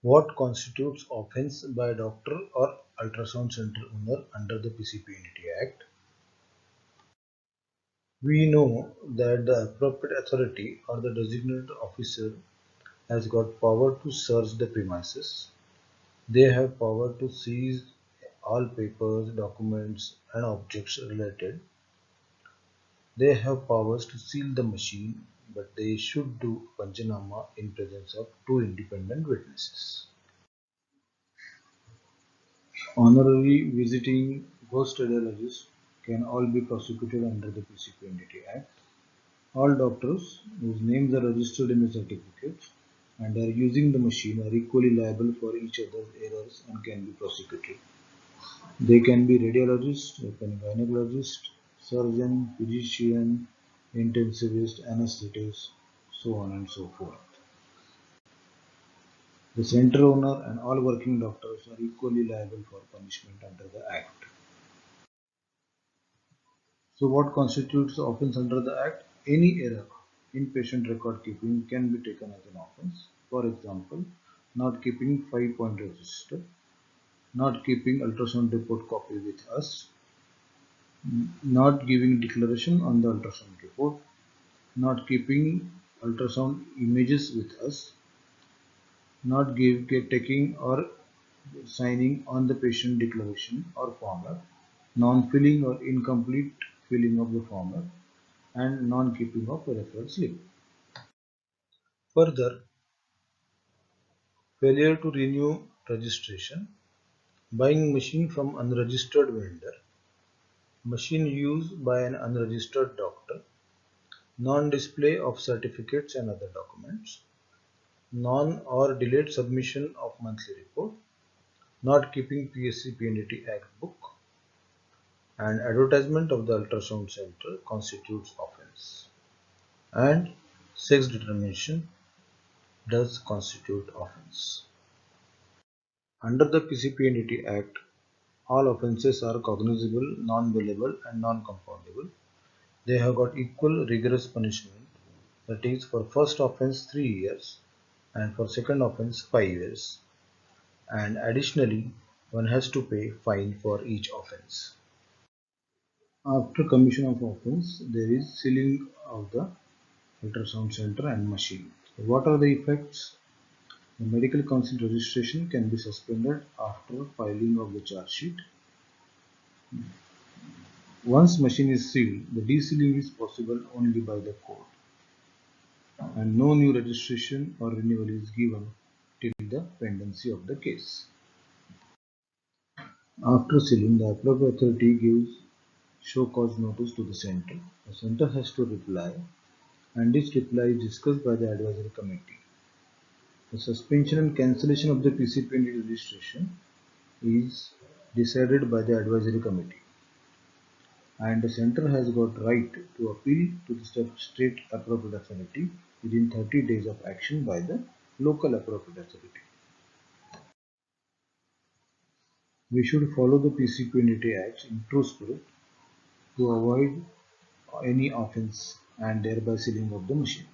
What constitutes offence by a doctor or ultrasound center owner under the PCPNDT Act? We know that the appropriate authority or the designated officer has got power to search the premises. They have power to seize all papers, documents and objects related. They have powers to seal the machine, but they should do Panchanama in presence of two independent witnesses. Honorary visiting ghost radiologists can all be prosecuted under the PCPNDT Act. All doctors whose names are registered in the certificates and are using the machine are equally liable for each other's errors and can be prosecuted. They can be radiologist, gynecologist, surgeon, physician, intensivist, anesthetist, so on and so forth. The center owner and all working doctors are equally liable for punishment under the Act. So what constitutes the offence under the Act? Any error in patient record keeping can be taken as an offence. For example, not keeping 5-point register, not keeping ultrasound report copy with us, not giving declaration on the ultrasound report, not keeping ultrasound images with us, not taking or signing on the patient declaration or format, non-filling or incomplete filling of the format, and non-keeping of a referral slip. Further, failure to renew registration, buying machine from unregistered vendor, machine used by an unregistered doctor, non-display of certificates and other documents, non or delayed submission of monthly report, not keeping PSC/PNDT Act book, and advertisement of the ultrasound center constitutes offence. And sex determination does constitute offence. Under the PCPNDT Act, all offences are cognizable, non-bailable and non-compoundable. They have got equal rigorous punishment, that is for first offence 3 years and for second offence 5 years, and additionally one has to pay fine for each offence. After commission of offence, there is sealing of the ultrasound center and machine. So what are the effects? The medical council registration can be suspended after filing of the charge sheet. Once machine is sealed, the desealing is possible only by the court, and no new registration or renewal is given till the pendency of the case. After sealing, the appropriate authority gives show cause notice to the center. The center has to reply, and this reply is discussed by the advisory committee. The suspension and cancellation of the PCPND registration is decided by the advisory committee, and the center has got right to appeal to the state appropriate authority within 30 days of action by the local appropriate authority. We should follow the PCPNDT Acts in true spirit to avoid any offence and thereby sealing of the machine.